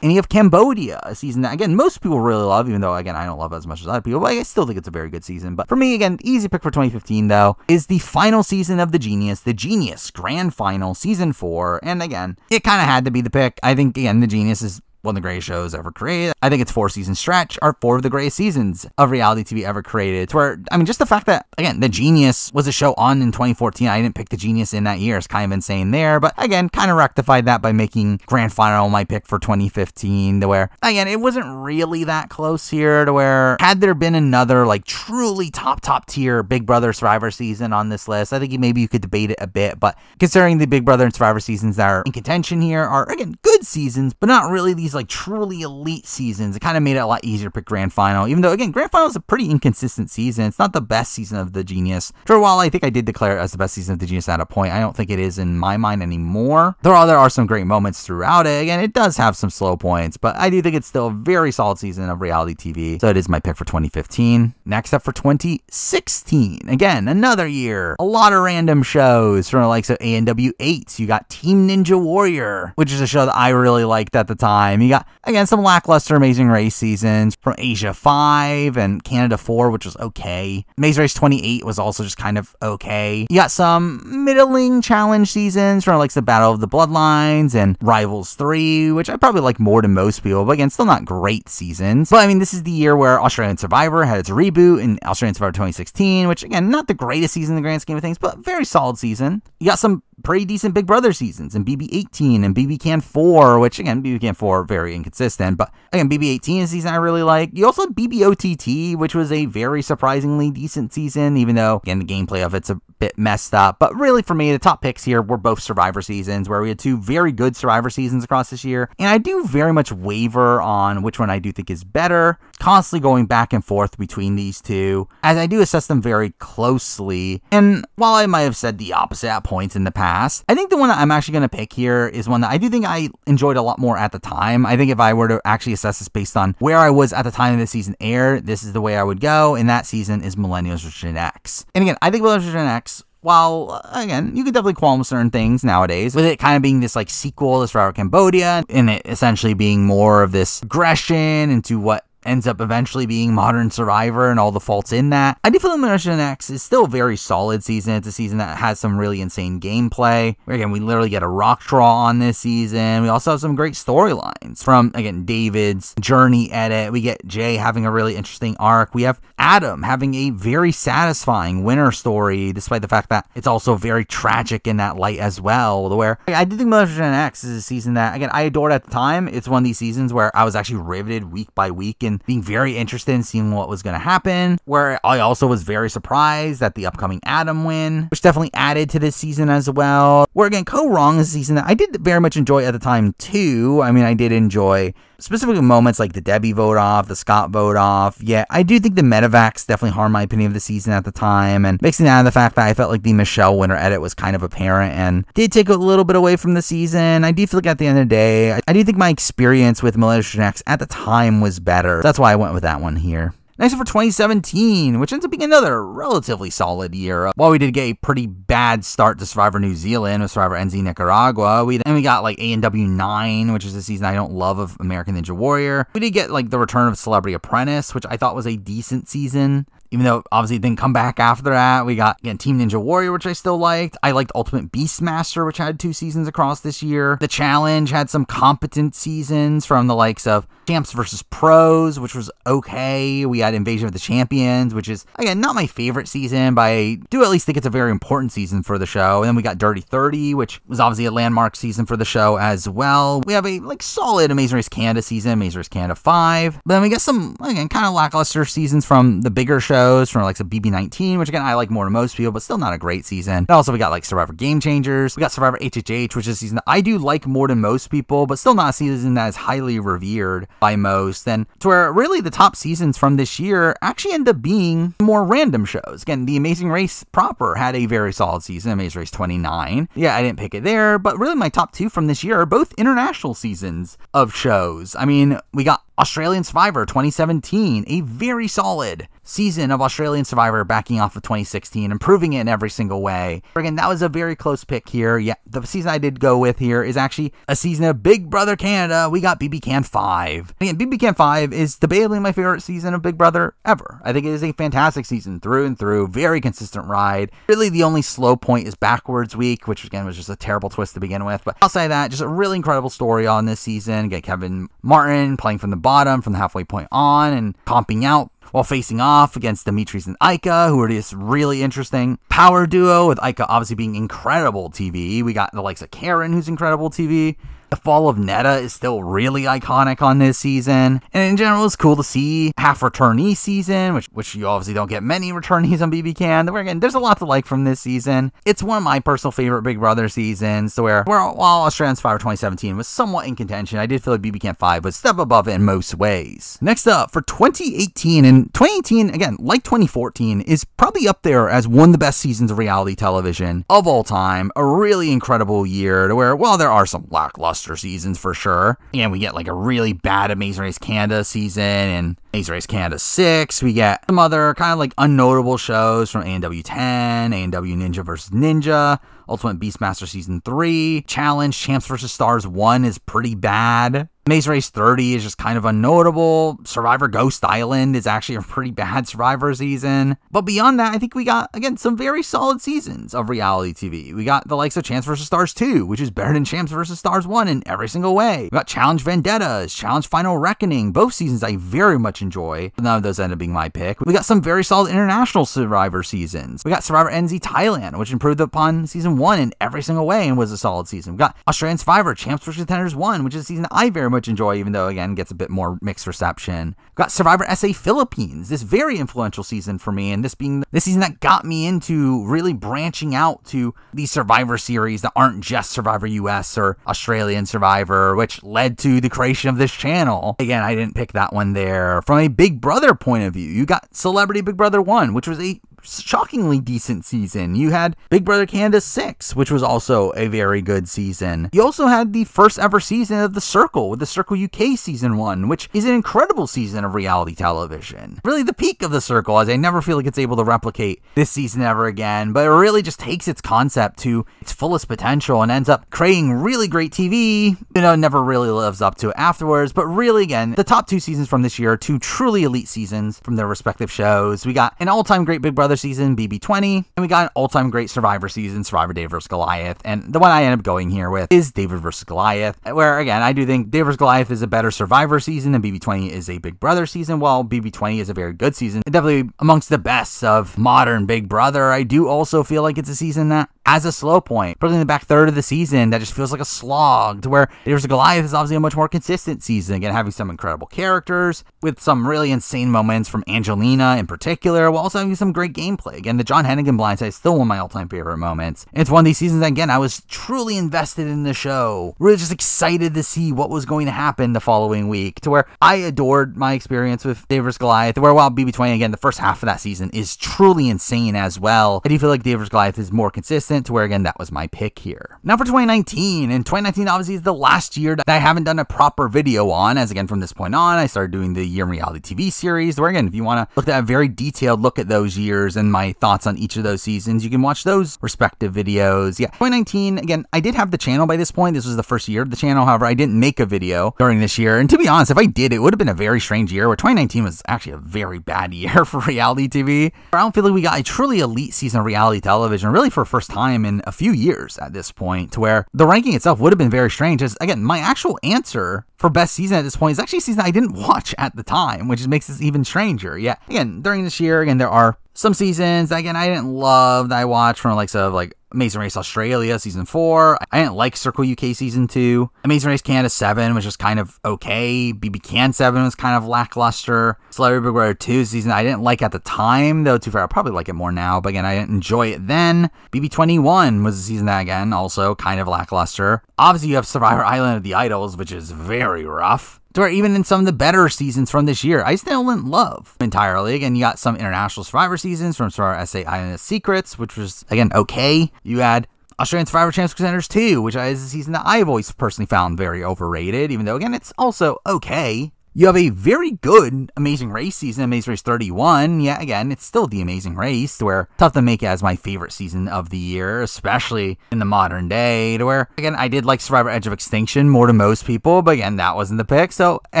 And you have Cambodia, a season that, again, most people really love, even though, again, I don't love it as much as other people, but I still think it's a very good season. But for me, again, the easy pick for 2015, though, is the final season of The Genius Grand Final, Season 4. And again, it kind of had to be the pick. I think, again, The Genius is one of the greatest shows ever created. I think its 4-season stretch are 4 of the greatest seasons of reality TV ever created. It's where, I mean, just the fact that, again, The Genius was a show on in 2014. I didn't pick The Genius in that year. It's kind of insane there. But again, kind of rectified that by making Grand Final my pick for 2015, to where, again, it wasn't really that close here, to where had there been another, like, truly top tier Big Brother Survivor season on this list, I think maybe you could debate it a bit. But considering the Big Brother and Survivor seasons that are in contention here are, again, good seasons, but not really these like truly elite seasons, it kind of made it a lot easier to pick Grand Final, even though, again, Grand Final is a pretty inconsistent season. It's not the best season of The Genius. For a while, I think I did declare it as the best season of The Genius at a point. I don't think it is in my mind anymore. There are some great moments throughout it. Again, it does have some slow points, but I do think it's still a very solid season of reality TV, so it is my pick for 2015. Next up for 2016, again, another year, a lot of random shows from the likes of A&W 8. You got Team Ninja Warrior, which is a show that I really liked at the time. You got, again, some lackluster Amazing Race seasons from Asia 5 and Canada 4, which was okay. Amazing Race 28 was also just kind of okay. You got some middling challenge seasons from like the Battle of the Bloodlines and Rivals 3, which I probably like more than most people, but again, still not great seasons. But I mean, this is the year where Australian Survivor had its reboot in Australian Survivor 2016, which, again, not the greatest season in the grand scheme of things, but very solid season. You got some pretty decent Big Brother seasons in BB18 and BB Can 4, which, again, BB Can 4 very inconsistent, but again, BB18 is a season I really like. You also had BBOTT, which was a very surprisingly decent season, even though, again, the gameplay of it's a bit messed up. But really, for me, the top picks here were both Survivor seasons, where we had 2 very good Survivor seasons across this year, and I do very much waver on which one I do think is better, constantly going back and forth between these two, as I do assess them very closely. And while I might have said the opposite at points in the past, I think the one that I'm actually going to pick here is one that I do think I enjoyed a lot more at the time. I think if I were to actually assess this based on where I was at the time the season aired, this is the way I would go, and that season is Millennials vs. Gen X. And again, I think Millennials vs. Gen X, while, again, you could definitely qualm with certain things nowadays, with it kind of being this, like, sequel to Survivor Cambodia, and it essentially being more of this aggression into what ends up eventually being Modern Survivor and all the faults in that. I do feel that Gen X is still a very solid season. It's a season that has some really insane gameplay. Again, we literally get a rock draw on this season. We also have some great storylines from, again, David's journey edit. We get Jay having a really interesting arc. We have Adam having a very satisfying winner story, despite the fact that it's also very tragic in that light as well. Where I do think Gen X is a season that, again, I adored at the time. It's one of these seasons where I was actually riveted week by week in and being very interested in seeing what was going to happen, where I also was very surprised at the upcoming Adam win, which definitely added to this season as well. Where again, Go Wrong is a season that I did very much enjoy at the time too. I mean, I did enjoy specifically moments like the Debbie vote off, the Scott vote off. Yeah, I do think the Medivacs definitely harmed my opinion of the season at the time, and mixing that with the fact that I felt like the Michelle winner edit was kind of apparent and did take a little bit away from the season. I do feel like at the end of the day, I do think my experience with Millennium X at the time was better. That's why I went with that one here. Next up for 2017, which ends up being another relatively solid year. While we did get a pretty bad start to Survivor New Zealand with Survivor NZ Nicaragua, we got like A&W 9, which is a season I don't love of American Ninja Warrior. We did get like the return of Celebrity Apprentice, which I thought was a decent season. Even though obviously it didn't come back after that. We got, again, Team Ninja Warrior, which I still liked. I liked Ultimate Beastmaster, which had 2 seasons across this year. The Challenge had some competent seasons from the likes of Champs vs. Pros, which was okay. We had Invasion of the Champions, which is, again, not my favorite season, but I do at least think it's a very important season for the show. And then we got Dirty 30, which was obviously a landmark season for the show as well. We have a solid Amazing Race Canada season, Amazing Race Canada 5. But then we get some, again, kind of lackluster seasons from the bigger shows, from like some BB19, which again I like more than most people, but still not a great season. And also we got like Survivor Game Changers, we got Survivor HHH, which is a season that I do like more than most people, but still not a season that is highly revered by most. And to where really the top seasons from this year actually end up being more random shows. Again, the Amazing Race proper had a very solid season, Amazing Race 29. Yeah, I didn't pick it there, but really my top 2 from this year are both international seasons of shows. I mean, we got Australian Survivor 2017, a very solid season of Australian Survivor backing off of 2016, improving it in every single way. Again, that was a very close pick here. Yeah, the season I did go with here is actually a season of Big Brother Canada. We got BB Can 5. Again, BB Can 5 is debatably my favorite season of Big Brother ever. I think it is a fantastic season through and through, very consistent ride. Really the only slow point is Backwards Week, which again was just a terrible twist to begin with, but outside of that, just a really incredible story on this season. Get Kevin Martin playing from the bottom, from the halfway point on, and comping out while facing off against Dimitris and Ica, who are this really interesting power duo, with Ica obviously being incredible TV. We got the likes of Karen, who's incredible TV. The fall of Netta is still really iconic on this season. And in general, it's cool to see half returnee season, which you obviously don't get many returnees on BB Can. Again, there's a lot to like from this season. It's one of my personal favorite Big Brother seasons, to where while Australian Survivor 2017 was somewhat in contention, I did feel like BB Can 5 was a step above it in most ways. Next up, for 2018, and 2018, again, like 2014, is probably up there as one of the best seasons of reality television of all time. A really incredible year, to where, while there are some lackluster seasons for sure, and we get like a really bad Amazing Race Canada season and Amazing Race Canada 6. We get some other kind of like unnotable shows from A&W 10, A&W Ninja vs. Ninja, Ultimate Beastmaster Season 3, Challenge, Champs vs. Stars 1 is pretty bad. Amazing Race 30 is just kind of unnotable. Survivor Ghost Island is actually a pretty bad Survivor season. But beyond that, I think we got, again, some very solid seasons of reality TV. We got the likes of Champs vs. Stars 2, which is better than Champs vs. Stars 1 in every single way. We got Challenge Vendettas, Challenge Final Reckoning, both seasons I very much enjoy. None of those ended up being my pick. We got some very solid international Survivor seasons. We got Survivor NZ Thailand, which improved upon Season 1 in every single way and was a solid season. We got Australian Survivor, Champs vs. Contenders 1, which is a season I very much enjoy, even though, again, gets a bit more mixed reception. We've got Survivor SA Philippines, this very influential season for me, and this being the season that got me into really branching out to these Survivor series that aren't just Survivor US or Australian Survivor, which led to the creation of this channel. Again, I didn't pick that one there. From a Big Brother point of view, you got Celebrity Big Brother 1, which was a shockingly decent season. You had Big Brother Canada 6, which was also a very good season. You also had the first ever season of The Circle, with The Circle UK Season 1, which is an incredible season of reality television. Really the peak of The Circle, as I never feel like it's able to replicate this season ever again, but it really just takes its concept to its fullest potential and ends up creating really great TV. You know, never really lives up to it afterwards, but really, again, the top 2 seasons from this year are 2 truly elite seasons from their respective shows. We got an all-time great Big Brother season, BB20, and we got an all-time great Survivor season, Survivor David vs. Goliath, and the one I end up going here with is David vs. Goliath, where, again, I do think David vs. Goliath is a better Survivor season and BB20 is a Big Brother season. While BB20 is a very good season, definitely amongst the best of modern Big Brother, I do also feel like it's a season that as a slow point, particularly in the back third of the season, that just feels like a slog, to where David vs. Goliath is obviously a much more consistent season, again, having some incredible characters, with some really insane moments from Angelina in particular, while also having some great gameplay. Again, the John Hennigan blindside is still one of my all-time favorite moments. And it's one of these seasons that, again, I was truly invested in the show, really just excited to see what was going to happen the following week, to where I adored my experience with David vs. Goliath, where while BB20, again, the first half of that season is truly insane as well, I do feel like David vs. Goliath is more consistent, to where, again, that was my pick here. Now for 2019, and 2019 obviously is the last year that I haven't done a proper video on, as again, from this point on, I started doing the Year in Reality TV series, where again, if you want to look at a very detailed look at those years and my thoughts on each of those seasons, you can watch those respective videos. Yeah, 2019, again, I did have the channel by this point. This was the first year of the channel. However, I didn't make a video during this year. And to be honest, if I did, it would have been a very strange year, where 2019 was actually a very bad year for reality TV. I don't feel like we got a truly elite season of reality television, really for the first time in a few years at this point, to where the ranking itself would have been very strange. As again, my actual answer for best season at this point is actually a season I didn't watch at the time, which makes this even stranger. Yeah, again, during this year, again, there are some seasons that, again, I didn't love that I watched from like Amazing Race Australia Season 4. I didn't like Circle UK Season 2. Amazing Race Canada 7 was just kind of okay. BB Can 7 was kind of lackluster. Celebrity Big Brother 2 season I didn't like at the time, though too far, I'll probably like it more now, but again, I didn't enjoy it then. BB 21 was a season that, again, also kind of lackluster. Obviously, you have Survivor Island of the Idols, which is very rough, to where even in some of the better seasons from this year, I still didn't love entirely. Again, you got some international Survivor seasons from Survivor SA Island of Secrets, which was, again, okay. You had Australian Survivor Champs Contenders 2, which is a season that I've always personally found very overrated, even though, again, it's also okay. You have a very good Amazing Race season, Amazing Race 31. Yeah, again, it's still the Amazing Race, to where tough to make it as my favorite season of the year, especially in the modern day, to where, again, I did like Survivor Edge of Extinction more than most people, but again, that wasn't the pick. So it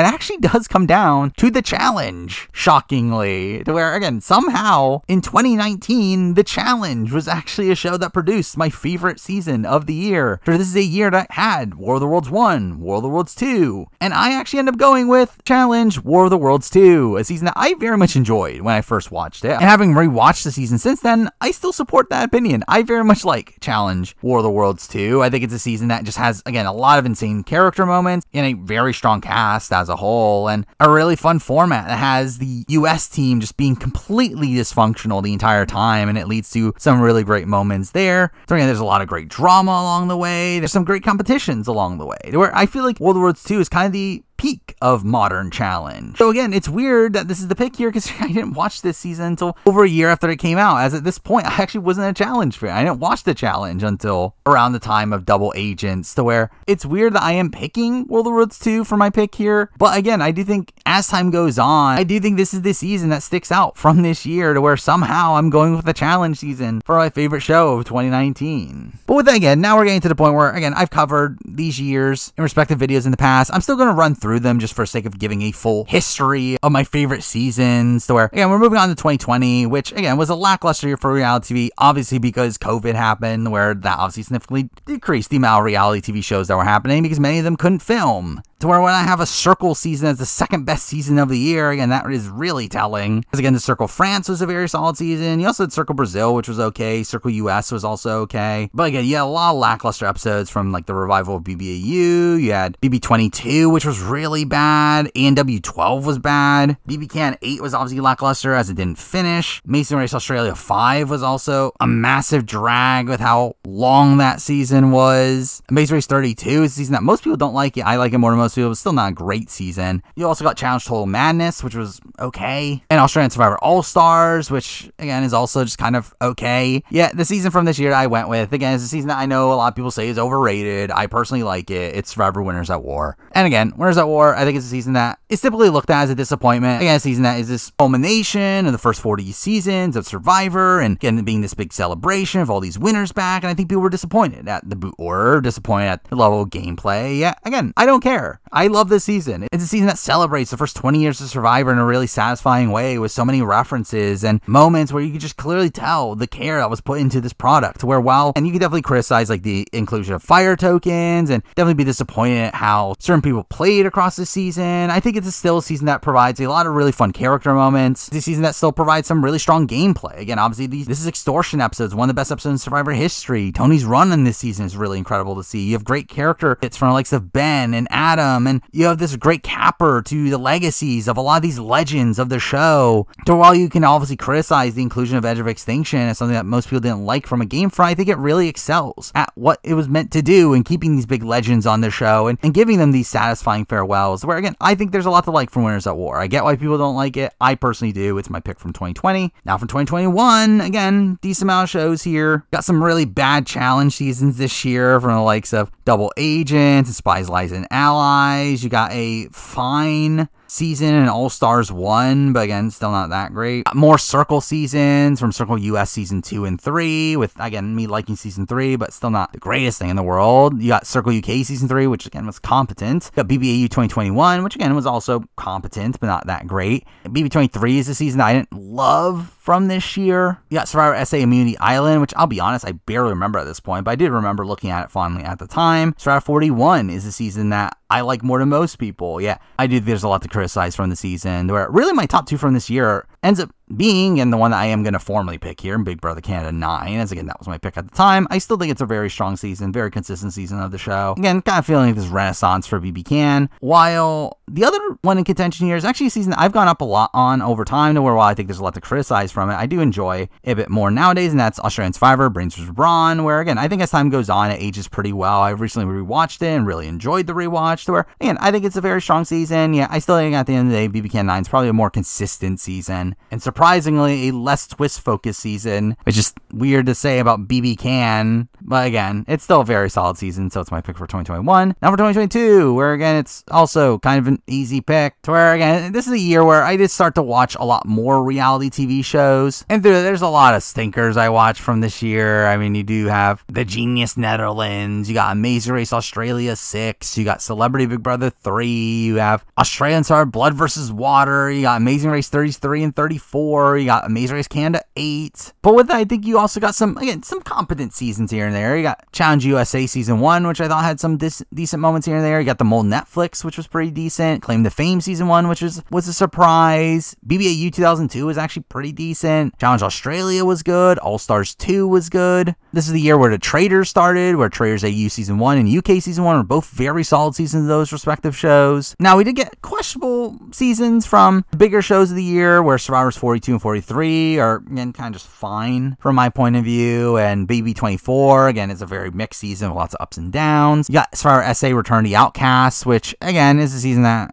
actually does come down to The Challenge, shockingly, to where, again, somehow in 2019, The Challenge was actually a show that produced my favorite season of the year. So this is a year that had War of the Worlds 1, War of the Worlds 2, and I actually end up going with Challenge War of the Worlds 2, a season that I very much enjoyed when I first watched it. And having rewatched the season since then, I still support that opinion. I very much like Challenge War of the Worlds 2. I think it's a season that just has, again, a lot of insane character moments and a very strong cast as a whole, and a really fun format that has the US team just being completely dysfunctional the entire time, and it leads to some really great moments there. So again, there's a lot of great drama along the way. There's some great competitions along the way, where I feel like War of the Worlds 2 is kind of the peak of modern challenge. So again, it's weird that this is the pick here, because I didn't watch this season until over a year after it came out, as at this point I actually wasn't a challenge fan. I didn't watch the challenge until around the time of Double Agents, to where it's weird that I am picking World of Worlds 2 for my pick here. But again, I do think as time goes on, I do think this is the season that sticks out from this year, to where somehow I'm going with the challenge season for my favorite show of 2019. But with that, again, now we're getting to the point where, again, I've covered these years in respective videos in the past. I'm still going to run through them just for the sake of giving a full history of my favorite seasons, to where, again, we're moving on to 2020, which, again, was a lackluster year for reality TV, obviously because COVID happened, where that obviously significantly decreased the amount of reality TV shows that were happening, because many of them couldn't film. To where when I have a Circle season as the second best season of the year, again, that is really telling. Because again, the Circle France was a very solid season. You also had Circle Brazil, which was okay. Circle US was also okay. But again, you had a lot of lackluster episodes from like the revival of BBAU. You had BB22, which was really bad. ANW 12 was bad. BB Can 8 was obviously lackluster as it didn't finish. Amazing Race Australia 5 was also a massive drag with how long that season was. Amazing Race 32 is a season that most people don't like. I like it more than most people. It was still not a great season. You also got Challenge Total Madness, which was okay. And Australian Survivor All-Stars, which again is also just kind of okay. Yeah, the season from this year I went with, again, is a season that I know a lot of people say is overrated. I personally like it. It's Survivor Winners at War. And again, Winners at War, I think it's a season that is typically looked at as a disappointment. Again, a season that is this culmination of the first 40 seasons of Survivor, and again, being this big celebration of all these winners back. And I think people were disappointed at the boot order, disappointed at the level of gameplay. Yeah, again, I don't care. I love this season. It's a season that celebrates the first 20 years of Survivor in a really satisfying way with so many references and moments where you could just clearly tell the care that was put into this product. Where and you could definitely criticize like the inclusion of fire tokens and definitely be disappointed at how certain people played across the season. I think it's still a season that provides a lot of really fun character moments. It's a season that still provides some really strong gameplay. Again, obviously this is extortion episodes, one of the best episodes in Survivor history. Tony's run in this season is really incredible to see. You have great character hits from the likes of Ben and Adam, and you have this great capper to the legacies of a lot of these legends of the show. So while you can obviously criticize the inclusion of Edge of Extinction as something that most people didn't like from a game front, I think it really excels at what it was meant to do in keeping these big legends on the show and giving them these satisfying farewells, where again, I think there's a lot to like from Winners at War. I get why people don't like it. I personally do. It's my pick from 2020. Now from 2021, again, decent amount of shows here. Got some really bad challenge seasons this year from the likes of Double Agents, Spies, Lies, and Allies. You got a fine season in All Stars 1, but again, still not that great. More Circle seasons from Circle US season 2 and 3, with again, me liking season 3, but still not the greatest thing in the world. You got Circle UK season 3, which again was competent. You got BBAU 2021, which again was also competent, but not that great. BB23 is a season that I didn't love from this year. You got Survivor SA Immunity Island, which I'll be honest, I barely remember at this point, but I did remember looking at it fondly at the time. Survivor 41 is a season that I like more than most people. Yeah, I do think there's a lot to criticize from the season, where really my top two from this year ends up being, and the one that I am going to formally pick here, in Big Brother Canada 9, as again, that was my pick at the time. I still think it's a very strong season, very consistent season of the show. Again, kind of feeling like this renaissance for BB Can, while the other one in contention here is actually a season that I've gone up a lot on over time, to where while I think there's a lot to criticize from it, I do enjoy a bit more nowadays, and that's Australian Survivor, Brains vs. Brawn, where again, I think as time goes on, it ages pretty well. I recently rewatched it and really enjoyed the rewatch, to where, again, I think it's a very strong season. Yeah, I still think at the end of the day, BB Can 9 is probably a more consistent season, and surprisingly, a less twist-focused season, which is weird to say about BB Can, but again, it's still a very solid season, so it's my pick for 2021. Now for 2022, where again, it's also kind of an easy pick, to where again, this is a year where I did start to watch a lot more reality TV shows, and there's a lot of stinkers I watched from this year. I mean, you do have The Genius Netherlands, you got Amazing Race Australia 6, you got Celebrity Big Brother 3, you have Australian Survivor Blood vs. Water, you got Amazing Race 33 and 34, you got Amazing Race Canada 8. But with that, I think you also got some competent seasons here and there. You got Challenge USA Season 1, which I thought had some decent moments here and there. You got The Mole Netflix, which was pretty decent. Claim to Fame Season 1, which was a surprise. BBAU 2002 was actually pretty decent. Challenge Australia was good. All Stars 2 was good. This is the year where The Traitors started, where Traitors AU Season 1 and UK Season 1 were both very solid seasons of those respective shows. Now, we did get questionable seasons from the bigger shows of the year, where Survivors 42 and 43 are, again, kind of just fine from my point of view, and BB24, again, is a very mixed season with lots of ups and downs. You got Survivor SA Return to the Outcasts, which, again, is a season that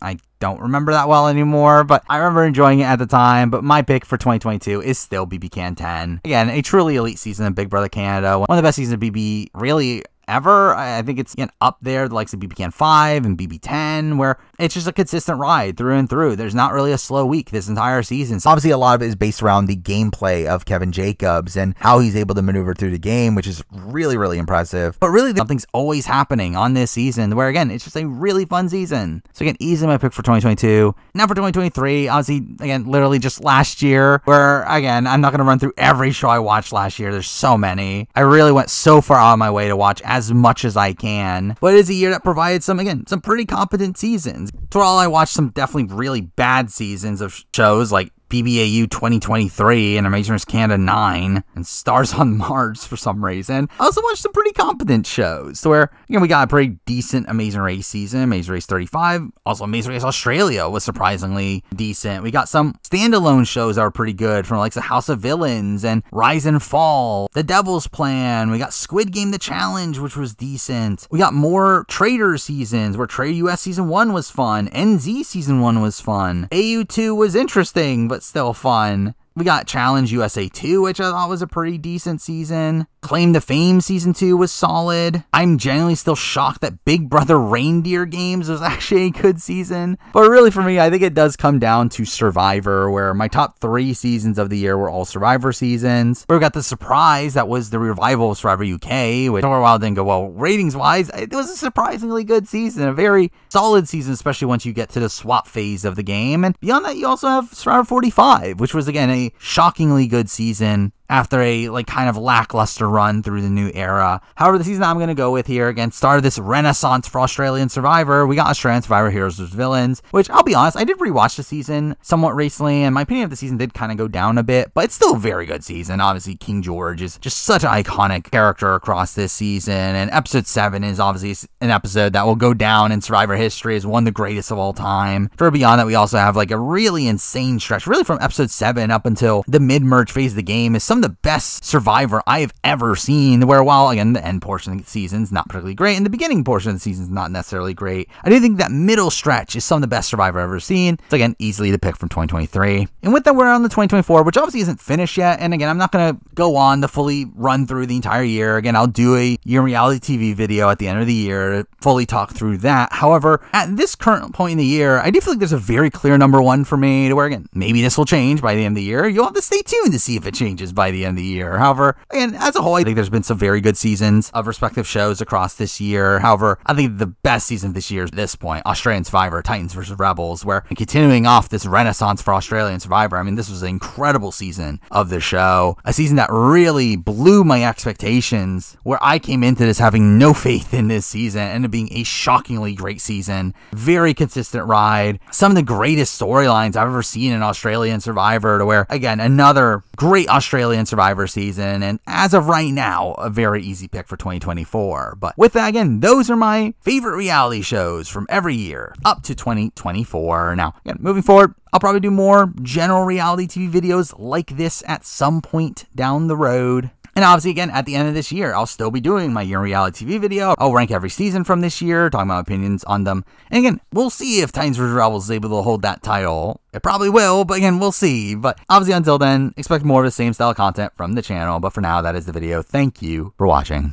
I don't remember that well anymore, but I remember enjoying it at the time. But my pick for 2022 is still BB Can 10. Again, a truly elite season of Big Brother Canada. One of the best seasons of BB really ever. I think it's up there, the likes of BB Can 5 and BB 10, where it's just a consistent ride through and through. There's not really a slow week this entire season. So obviously, a lot of it is based around the gameplay of Kevin Jacobs and how he's able to maneuver through the game, which is really, really impressive. But really, something's always happening on this season, where again, it's just a really fun season. So again, easily my pick for 2022. Now for 2023, obviously, again, literally just last year, where again, I'm not going to run through every show I watched last year. There's so many. I really went so far out of my way to watch as much as I can, but it is a year that provided some pretty competent seasons. For all, I watched some definitely really bad seasons of shows like BBAU 2023 and Amazing Race Canada 9 and Stars on Mars for some reason. I also watched some pretty competent shows, so where we got a pretty decent Amazing Race season, Amazing Race 35. Also, Amazing Race Australia was surprisingly decent. We got some standalone shows that were pretty good, from like the House of Villains and Rise and Fall, The Devil's Plan. We got Squid Game The Challenge, which was decent. We got more Trader seasons, where Trader US Season 1 was fun, NZ Season 1 was fun, AU2 was interesting, but still fun. We got Challenge USA 2, which I thought was a pretty decent season. Claim to Fame Season 2 was solid. I'm genuinely still shocked that Big Brother Reindeer Games was actually a good season. But really for me, I think it does come down to Survivor, where my top 3 seasons of the year were all Survivor seasons. We got the surprise that was the revival of Survivor UK, which for a while didn't go well ratings-wise. It was a surprisingly good season, a very solid season, especially once you get to the swap phase of the game. And beyond that, you also have Survivor 45, which was, again, a shockingly good season after a kind of lackluster run through the new era. However, the season I'm going to go with here, again, started this renaissance for Australian Survivor. We got Australian Survivor Heroes vs. Villains, which I'll be honest, I did rewatch the season somewhat recently, and my opinion of the season did kind of go down a bit, but it's still a very good season. Obviously, King George is just such an iconic character across this season, and episode 7 is obviously an episode that will go down in Survivor history as one of the greatest of all time. For beyond that, we also have a really insane stretch, really from episode 7 up until the mid-merge phase of the game is some of the best Survivor I have ever seen, where while, again, the end portion of the season is not particularly great, and the beginning portion of the season is not necessarily great, I do think that middle stretch is some of the best Survivor I've ever seen. It's, again, easily the pick from 2023. And with that, we're on the 2024, which obviously isn't finished yet, and again, I'm not going to go on to fully run through the entire year. Again, I'll do a year in reality TV video at the end of the year to fully talk through that. However, at this current point in the year, I do feel like there's a very clear number 1 for me, to where, again, maybe this will change by the end of the year. You'll have to stay tuned to see if it changes by the end of the year. However, again, as a whole, I think there's been some very good seasons of respective shows across this year. However, I think the best season of this year is, at this point, Australian Survivor, Titans vs. Rebels, where continuing off this renaissance for Australian Survivor, I mean, this was an incredible season of the show. A season that really blew my expectations, where I came into this having no faith in this season, and it being a shockingly great season. Very consistent ride. Some of the greatest storylines I've ever seen in Australian Survivor, to where, again, another great Australian Survivor season, and as of right now, a very easy pick for 2024. But with that, again, those are my favorite reality shows from every year up to 2024. Now, again, moving forward, I'll probably do more general reality TV videos like this at some point down the road. And obviously, again, at the end of this year, I'll still be doing my year in reality TV video. I'll rank every season from this year, talking about opinions on them. And again, we'll see if Titans vs. Rebels is able to hold that title. It probably will, but again, we'll see. But obviously, until then, expect more of the same style content from the channel. But for now, that is the video. Thank you for watching.